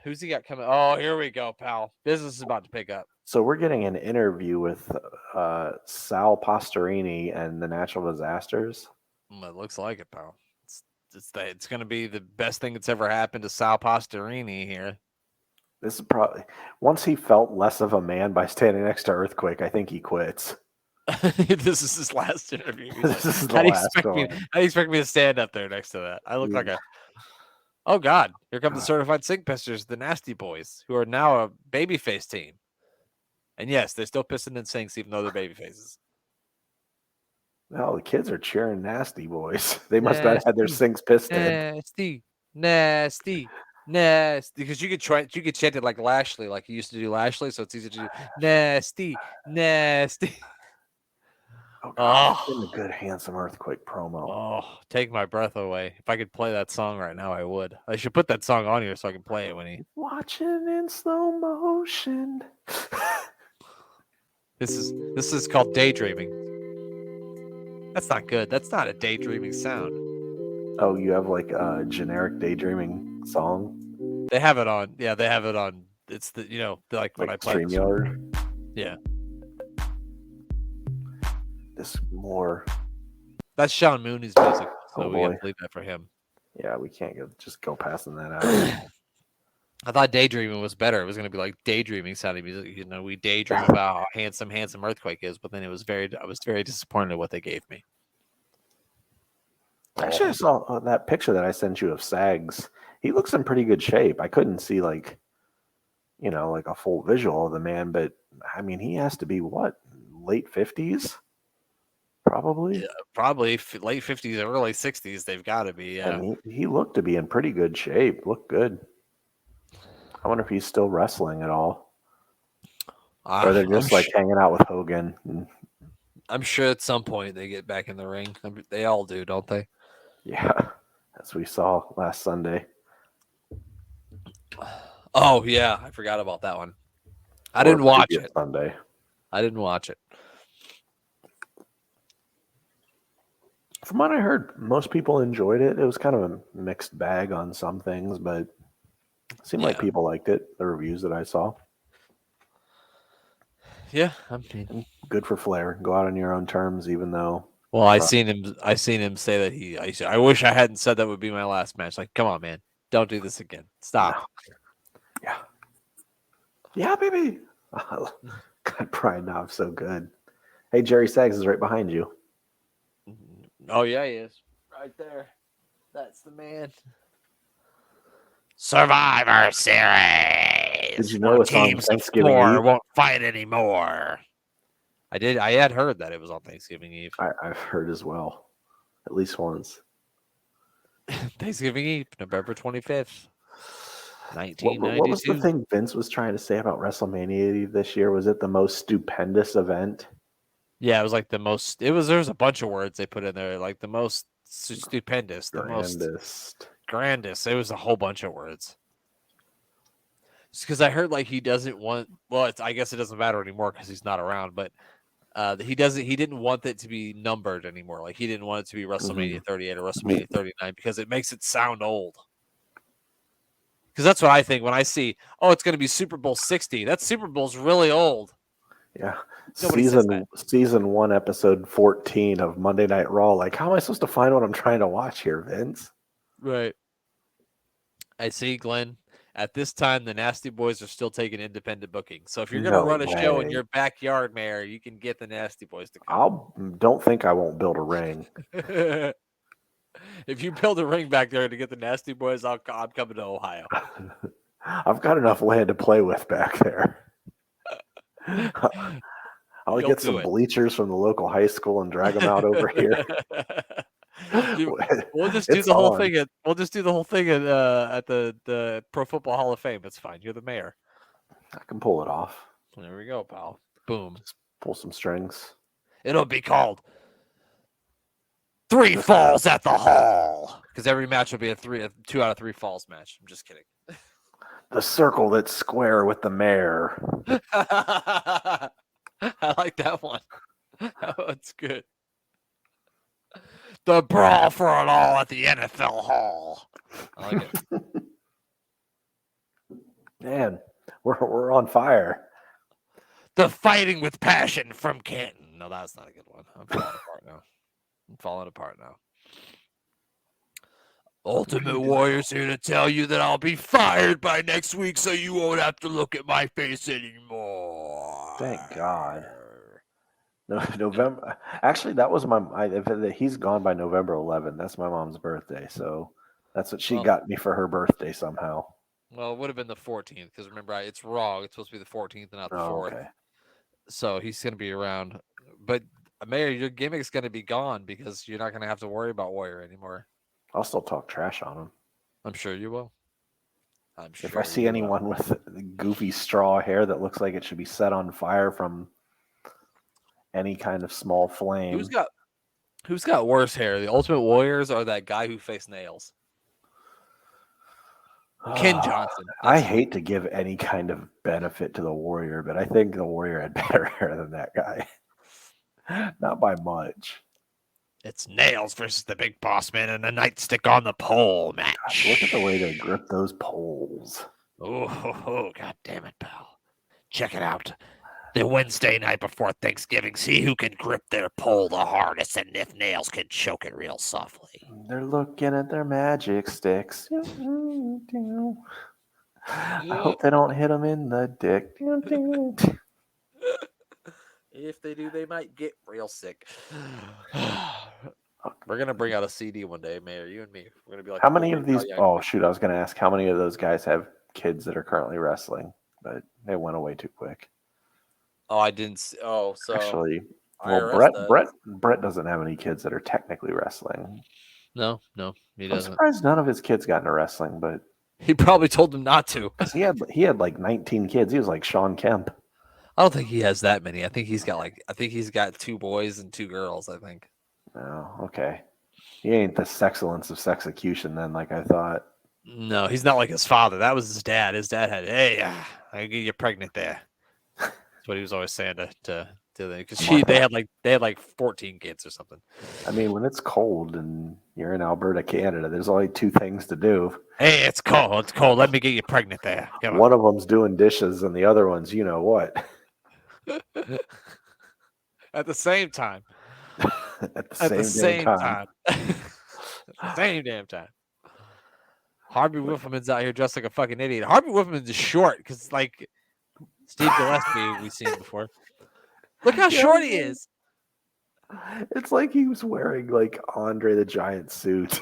Who's he got coming? Oh, here we go, pal. Business is about to pick up. So we're getting an interview with Sal Pastorini and the Natural Disasters. It looks like it, pal. It's going to be the best thing that's ever happened to Sal Pastorini here. This is probably once he felt less of a man by standing next to Earthquake. I think he quits. This is his last interview. This is the How do you last expect me? one. How do you expect me to stand up there next to that? I look like a. Oh God! Here come the certified sink pissers, the Nasty Boys, who are now a babyface team. And yes, they're still pissing in sinks, even though they're baby faces. No, the kids are cheering Nasty Boys. They must not have had their sinks pissed in. Nasty. Because you could chant it like Lashley, like you used to do Lashley, so it's easy to do nasty. Oh gosh, it's been a Oh, good handsome earthquake promo. oh, take my breath away. If I could play that song right now, I would. I should put that song on here so I can play it when he. Watching in slow motion. This is called daydreaming. That's not good. That's not a daydreaming sound. Oh, you have like a generic daydreaming song, They have it on. Yeah, they have it on. It's the like when I like play this. StreamYard. Yeah, This more. that's Sean Mooney's music, so Oh we have boy. to leave that for him. Yeah, we can't just go passing that out. I thought daydreaming was better. It was going to be like daydreaming sounding music. We daydream about how handsome earthquake is, but then I was very disappointed at what they gave me. Actually, I saw that picture that I sent you of Sags. He looks in pretty good shape. I couldn't see like a full visual of the man, but I mean, he has to be what, late 50s, probably. Yeah, probably late 50s, early 60s. They've got to be. Yeah. And he looked to be in pretty good shape. Looked good. I wonder if he's still wrestling at all, or they're just like hanging out with Hogan. I'm sure at some point they get back in the ring. They all do, don't they? Yeah, as we saw last Sunday. Oh yeah, I forgot about that one. I didn't watch it. Sunday. I didn't watch it. From what I heard, most people enjoyed it. It was kind of a mixed bag on some things, but it seemed like people liked it. The reviews that I saw. Yeah, I mean, good for Flair. Go out on your own terms, even though. Well, I seen him say that I wish I hadn't said that would be my last match. Like, come on, man, don't do this again. Stop. No. Yeah, baby. God, Brian Knob's so good. Hey, Jerry Sags is right behind you. Oh yeah, he is right there. That's the man. Survivor Series. Did you know it's on Thanksgiving Eve? Won't fight anymore. I did. I had heard that it was on Thanksgiving Eve. I've heard as well, at least once. Thanksgiving Eve, November 25th, 1992. What was the thing Vince was trying to say about WrestleMania Eve this year? Was it the most stupendous event? Yeah, it was like the most. There was a bunch of words they put in there, like the most stupendous, the most grandest. It was a whole bunch of words. Because I heard like he doesn't want. Well, I guess it doesn't matter anymore because he's not around. But he didn't want it to be numbered anymore. Like he didn't want it to be WrestleMania 38 or WrestleMania 39 because it makes it sound old. Because that's what I think when I see, it's going to be Super Bowl 60. That Super Bowl's really old. Yeah. Season 1, episode 14 of Monday Night Raw. Like, how am I supposed to find what I'm trying to watch here, Vince? Right. I see, Glenn. At this time, the Nasty Boys are still taking independent booking. So if you're going to run a show in your backyard, Mayor, you can get the Nasty Boys to come. Don't think I won't build a ring. If you build a ring back there to get the Nasty Boys, I'm coming to Ohio. I've got enough land to play with back there. I'll get some bleachers from the local high school and drag them out over here. We'll just do the whole thing at the Pro Football Hall of Fame. It's fine. You're the mayor. I can pull it off. There we go, pal. Boom. Just pull some strings. It'll be called Three Falls at the Hall because every match will be a 2 out of 3 falls match. I'm just kidding. The circle that's square with the mayor. I like that one. That's good. The brawl for it all at the NFL Hall. I like it. Man, we're on fire. The fighting with passion from Canton. No, that's not a good one. I'm falling apart now. Ultimate Warrior's here to tell you that I'll be fired by next week, so you won't have to look at my face anymore. Thank God. No, November. Actually, that was he's gone by November 11th. That's my mom's birthday, so that's what she got me for her birthday somehow. Well, it would have been the 14th because remember, it's wrong. It's supposed to be the 14th and not the 4th. Okay. So he's going to be around. But Mayor, your gimmick's going to be gone because you're not going to have to worry about Warrior anymore. I'll still talk trash on him. I'm sure you will. If I see anyone with goofy straw hair that looks like it should be set on fire from any kind of small flame. Who's got worse hair? The Ultimate Warriors or that guy who faced Nails? Ken Johnson. I hate to give any kind of benefit to the Warrior, but I think the Warrior had better hair than that guy. Not by much. It's Nails versus the Big Boss Man and a nightstick on the pole match. Gosh, look at the way they grip those poles. Oh, God damn it, pal. Check it out. The Wednesday night before Thanksgiving, see who can grip their pole the hardest and if Nails can choke it real softly. They're looking at their magic sticks. I hope they don't hit them in the dick. If they do, they might get real sick. We're going to bring out a CD one day, Mayor, you and me. We're going to be like, how many of these? Oh, shoot. I was going to ask how many of those guys have kids that are currently wrestling, but they went away too quick. Oh, I didn't see. Oh, so actually, well, Brett doesn't have any kids that are technically wrestling. No, he doesn't. I'm surprised none of his kids got into wrestling, but he probably told them not to. he had like 19 kids. He was like Sean Kemp. I don't think he has that many. I think he's got 2 boys and 2 girls. I think. Oh, okay. He ain't the sexcellence of sexecution then, like I thought. No, he's not like his father. That was his dad. His dad had, hey, I get you pregnant there. That's what he was always saying to them because they had like 14 kids or something. I mean, when it's cold and you're in Alberta, Canada, there's only 2 things to do. Hey, it's cold. It's cold. Let me get you pregnant there. One of them's doing dishes, and the other one's, you know what? At the same time. At the same time. Same damn time. Harvey Whiffleman's out here dressed like a fucking idiot. Harvey Whiffleman's is short because, like, Steve Gillespie we've seen before. Look how short he is. It's like he was wearing like Andre the Giant suit.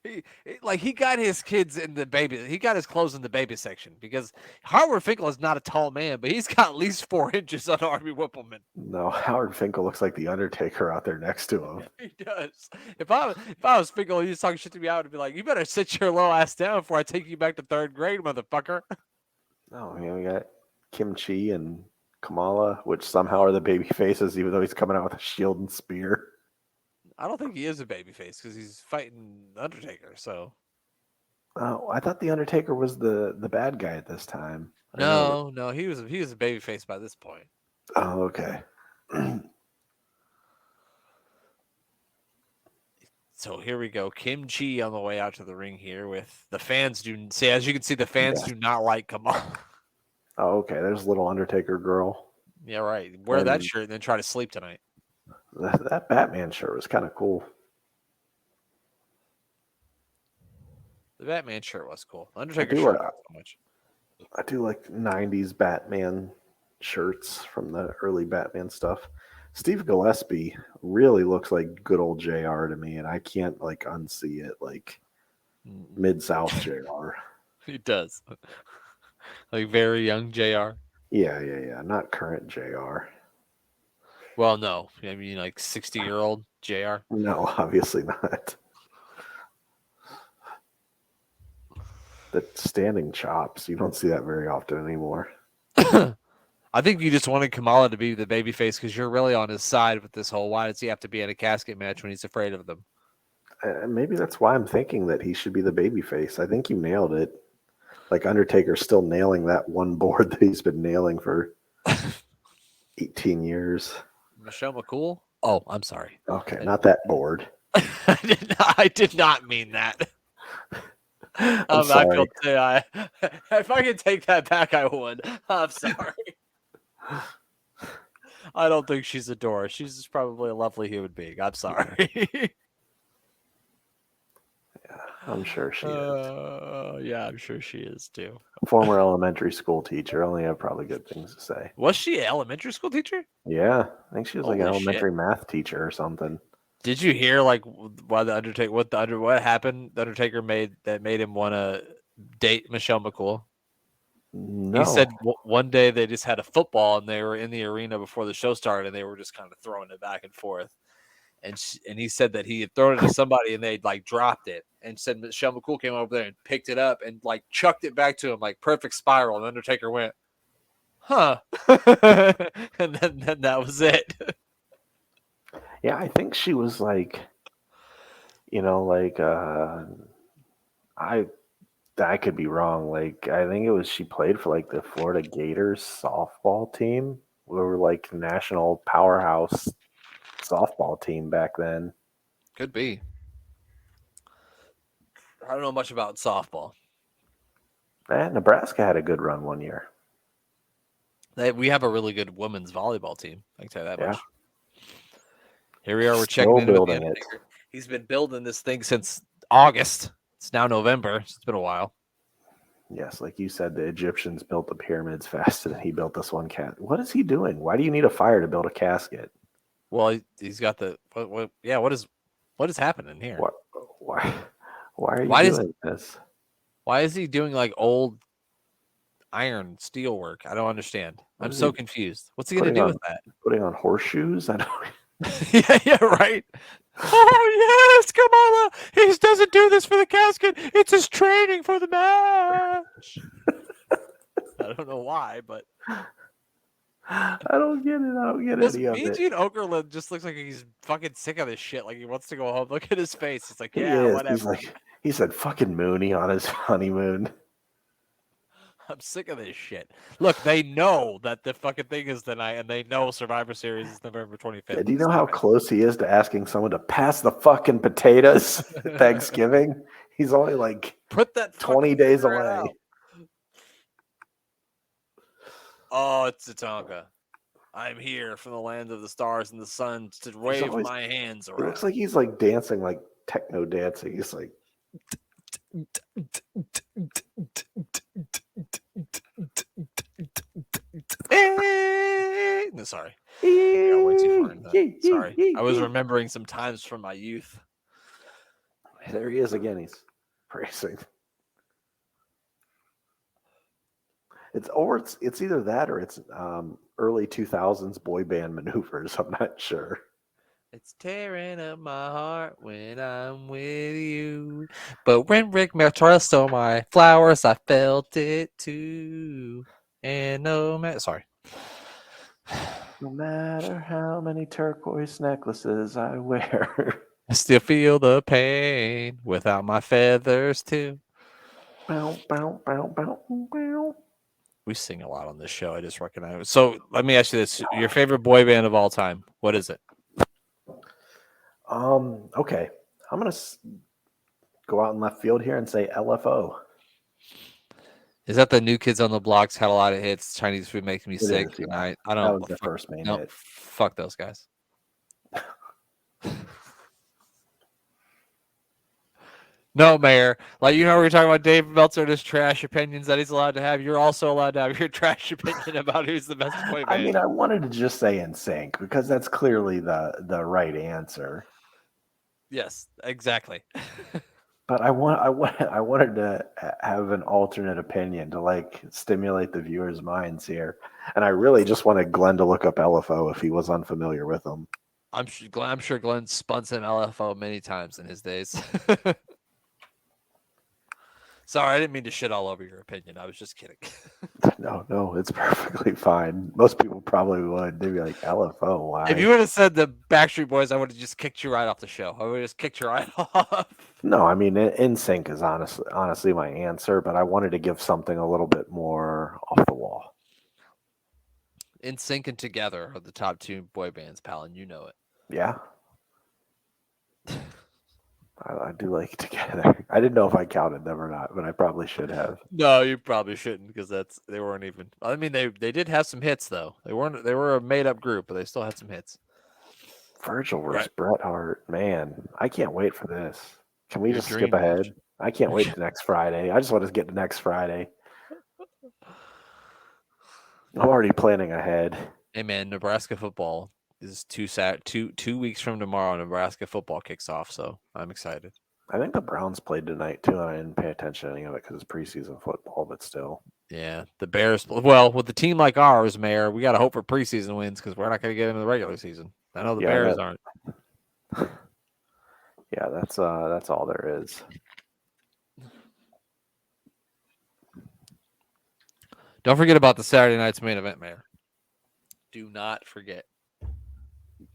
He got his kids in the baby. He got his clothes in the baby section because Howard Finkel is not a tall man, but he's got at least 4 inches on Harvey Whippleman. No, Howard Finkel looks like the Undertaker out there next to him. He does. If I was Finkel, he was talking shit to me, I would be like, "You better sit your little ass down before I take you back to 3rd grade, motherfucker." Oh, yeah, we got Kim Chi and Kamala, which somehow are the baby faces, even though he's coming out with a shield and spear. I don't think he is a babyface because he's fighting Undertaker. So, oh, I thought the Undertaker was the bad guy at this time. No, he was a babyface by this point. Oh, okay. So here we go. Kim Chi on the way out to the ring here with the fans. As you can see, the fans do not like Kamala. Oh, okay. There's a little Undertaker girl. Yeah, right. Wear that shirt and then try to sleep tonight. That Batman shirt was kind of cool. The Batman shirt was cool. Undertaker shirt not so much. I do like 90s Batman shirts from the early Batman stuff. Steve Gillespie really looks like good old JR to me, and I can't like unsee it like Mid-South JR. He does. Like very young JR. Yeah. Not current JR. Well, no. I mean, like 60-year-old JR? No, obviously not. The standing chops, you don't see that very often anymore. I think you just wanted Kamala to be the babyface because you're really on his side with this whole why does he have to be in a casket match when he's afraid of them? Maybe that's why I'm thinking that he should be the babyface. I think you nailed it. Like Undertaker's still nailing that one board that he's been nailing for 18 years. Michelle McCool? Oh, I'm sorry. Okay, not that board. I did not mean that. I'm sorry. If I could take that back, I would. I'm sorry. I don't think she's a Dora. She's just probably a lovely human being. I'm sorry. Yeah, I'm sure she is. Yeah, I'm sure she is too. Former elementary school teacher. Only have probably good things to say. Was she an elementary school teacher? Yeah, I think she was like an elementary math teacher or something. Did you hear like why the Undertaker? What happened? The Undertaker made him want to date Michelle McCool. No. He said one day they just had a football and they were in the arena before the show started and they were just kind of throwing it back and forth. And he said that he had thrown it to somebody and they'd like dropped it and said Michelle McCool came over there and picked it up and like chucked it back to him like perfect spiral. And Undertaker went, huh. And then that was it. Yeah, I think she was like, like I I could be wrong. Like I think it was she played for like the Florida Gators softball team. We were like national powerhouse softball team back then. Could be. I don't know much about softball. And Nebraska had a good run one year. We have a really good women's volleyball team. I can tell you that Yeah. much. Here we are. We're checking Still in with the building it. Undertaker. He's been building this thing since August. It's now November. So it's been a while. Yes, like you said, the Egyptians built the pyramids faster than he built this one cat. What is he doing? Why do you need a fire to build a casket? Well, he's got the what? Yeah, what is happening here? What? Why? Why are you Why does doing this? Why is he doing like old iron steel work? I don't understand. What I'm is so he confused. What's he gonna putting do on? with that? Putting on horseshoes? I don't. Yeah, right. Oh yes, Kamala. He doesn't do this for the casket. It's his training for the match. I don't know why, but I don't get it. I don't get this any of it. Eugene Okerlund just looks like he's fucking sick of this shit. Like he wants to go home. Look at his face. He's like, He yeah, is. whatever. He's like he said fucking Mooney on his honeymoon. I'm sick of this shit. Look, they know that the fucking thing is tonight, and they know Survivor Series is November 25th. Do you know how close he is to asking someone to pass the fucking potatoes at Thanksgiving? He's only like Put that 20 days cigarette away. out. Oh, it's Tatanka. I'm here from the land of the stars and the sun to wave always- my hands He around. looks like he's like dancing, like techno dancing. He's like, No, sorry. Yeah, way too far into that. Sorry. I was remembering some times from my youth. there he is again. He's praising. It's either that or it's early 2000s boy band maneuvers. I'm not sure. It's tearing up my heart when I'm with you. But when Rick Martel stole my flowers, I felt it too. And no matter, sorry. No matter how many turquoise necklaces I wear. I still feel the pain without my feathers too. Bow, bow, bow, bow, bow. We sing a lot on this show. I just recognize it. So let me ask you this: your favorite boy band of all time? What is it? Okay. I'm gonna go out in left field here and say LFO. Is that the New Kids on the Blocks? Had a lot of hits. Chinese food makes me sick. Is, yeah. And I That don't. was the first main no, hit. fuck those guys. No, Mayor. Like, you know, we were talking about Dave Meltzer and his trash opinions that he's allowed to have. You're also allowed to have your trash opinion about who's the best boy band. I mean, I wanted to just say NSYNC because that's clearly the right answer. Yes, exactly. But I wanted to have an alternate opinion to like stimulate the viewers' minds here, and I really just wanted Glenn to look up LFO if he was unfamiliar with them. I'm sure Glenn spun some LFO many times in his days. Sorry, I didn't mean to shit all over your opinion. I was just kidding. No, it's perfectly fine. Most people probably would. They'd be like, LFO, why? If you would have said the Backstreet Boys, I would have just kicked you right off the show. I would have just kicked you right off. No, I mean, NSYNC is honestly my answer, but I wanted to give something a little bit more off the wall. NSYNC and Together are the top two boy bands, pal, and you know it. Yeah. I do like Together. I didn't know if I counted them or not, but I probably should have. No, you probably shouldn't because they weren't even. I mean, they did have some hits though. They were a made up group, but they still had some hits. Virgil versus Bret Hart, man, I can't wait for this. Can we Your just skip dream ahead? match. I can't wait to next Friday. I just want to get to next Friday. I'm already planning ahead. Hey man, Nebraska football is two weeks from tomorrow. Nebraska football kicks off, so I'm excited. I think the Browns played tonight too, and I didn't pay attention to any of it because it's preseason football, but still. Yeah, the Bears. Well, with a team like ours, Mayor, we got to hope for preseason wins because we're not going to get into the regular season. I know the Bears aren't. Yeah, that's all there is. Don't forget about the Saturday night's main event, Mayor. Do not forget.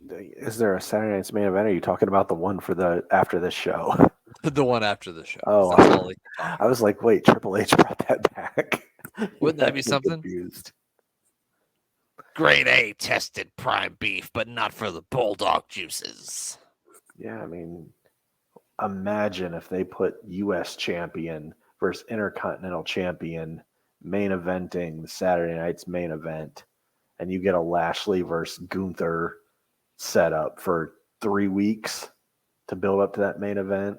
Is there a Saturday night's main event? Or are you talking about the one for the after this show? The one after the show. Oh, That's all they can talk I about. was like, wait, Triple H brought that back. Wouldn't that be I'm something? Confused. Grade A tested prime beef, but not for the bulldog juices. Yeah, I mean, imagine if they put U.S. champion versus Intercontinental champion main eventing the Saturday night's main event, and you get a Lashley versus Gunther setup for 3 weeks to build up to that main event.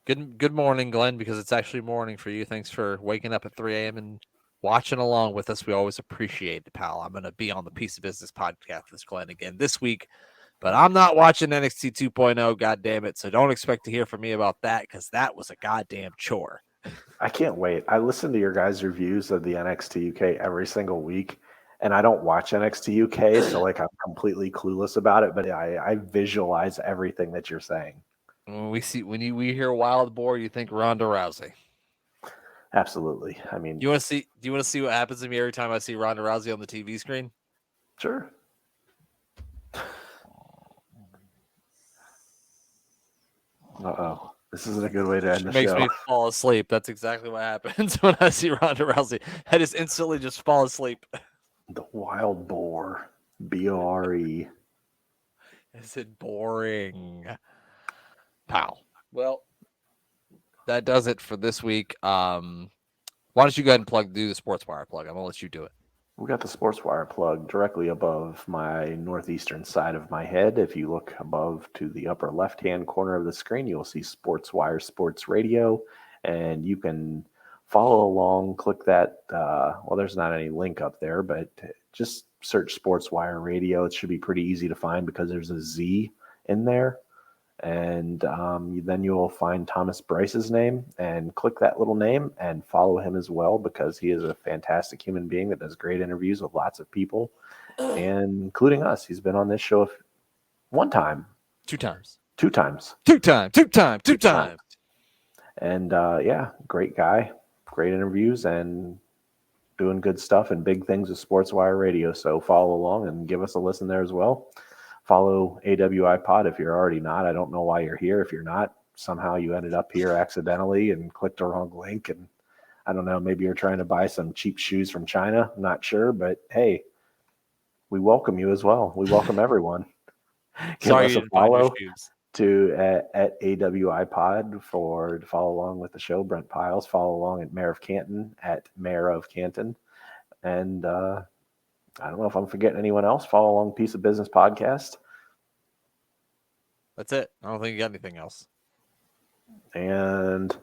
Good morning, Glenn, because it's actually morning for you. Thanks for waking up at 3 a.m. and watching along with us. We always appreciate it, pal. I'm going to be on the Piece of Business podcast with Glenn again this week, but I'm not watching NXT 2.0, God damn it. So don't expect to hear from me about that because that was a goddamn chore. I can't wait. I listen to your guys' reviews of the NXT UK every single week, and I don't watch NXT UK, so like I'm completely clueless about it, but I visualize everything that you're saying. When we hear Wild Boar, you think Ronda Rousey. Absolutely. I mean, Do you want to see what happens to me every time I see Ronda Rousey on the TV screen? sure. Uh-oh. This isn't a good way to end the Makes show. me fall asleep. That's exactly what happens when I see Ronda Rousey. I just instantly just fall asleep. The Wild Boar. B-O-R-E. Is it boring? Pal. Well, that does it for this week. Why don't you go ahead and do the Sports Wire plug? I'm going to let you do it. We got the Sports Wire plug directly above my northeastern side of my head. If you look above to the upper left-hand corner of the screen, you'll see Sports Wire Sports Radio, and you can follow along. Click that. Well, there's not any link up there, but just search Sports Wire Radio. It should be pretty easy to find because there's a Z in there. And then you'll find Thomas Bryce's name and click that little name and follow him as well because he is a fantastic human being that does great interviews with lots of people, and including us. He's been on this show one time. Two times. And yeah, great guy, great interviews, and doing good stuff and big things with Sports Wire Radio. So follow along and give us a listen there as well. Follow AWI Pod if you're already not. I don't know why you're here. If you're not, somehow you ended up here accidentally and clicked the wrong link. And I don't know, maybe you're trying to buy some cheap shoes from China. I'm not sure, but hey, we welcome you as well. We welcome everyone. Give Sorry us you a didn't find your follow shoes. at AWI Pod to follow along with the show. Brent Piles, follow along at Mayor of Canton at Mayor of Canton. And I don't know if I'm forgetting anyone else. Follow along Piece of Business Podcast. That's it. I don't think you got anything else. And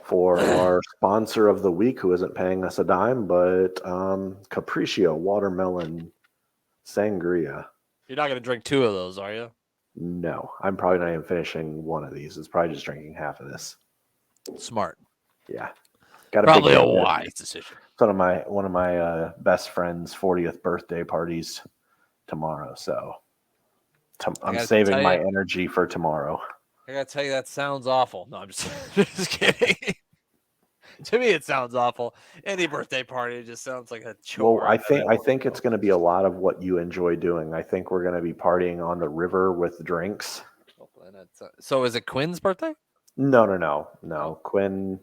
for our sponsor of the week, who isn't paying us a dime, but Capriccio Watermelon Sangria. You're not going to drink 2 of those, are you? No, I'm probably not even finishing one of these. It's probably just drinking half of this. Smart. Yeah. Got Probably a wise decision. It's one of my best friend's 40th birthday parties tomorrow, so I'm saving my energy for tomorrow. I gotta tell you, that sounds awful. No, I'm just kidding. To me, it sounds awful. Any birthday party just sounds like a chore. Well, I think it's going to be a lot of what you enjoy doing. I think we're going to be partying on the river with drinks. So is it Quinn's birthday? No. Quinn.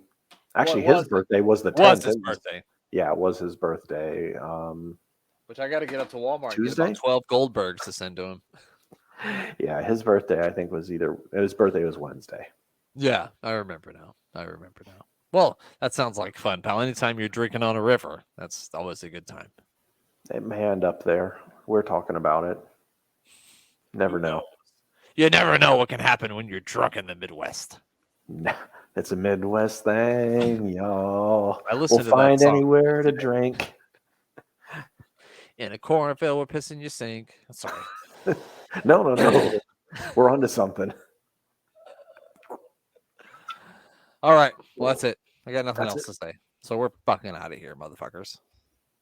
Actually, his birthday was the 10th. Was his birthday? Yeah, it was his birthday. Which I got to get up to Walmart Tuesday? and get about 12 Goldbergs to send to him. Yeah, his birthday I think was his birthday was Wednesday. Yeah, I remember now. Well, that sounds like fun, pal. Anytime you're drinking on a river, that's always a good time. It may end up there. We're talking about it. Never know. You never know what can happen when you're drunk in the Midwest. It's a Midwest thing, y'all. We'll find anywhere to drink. In a cornfield, we're pissing your sink. Sorry. No. We're onto something. All right. Well, that's it. I got nothing else to say. So we're fucking out of here, motherfuckers.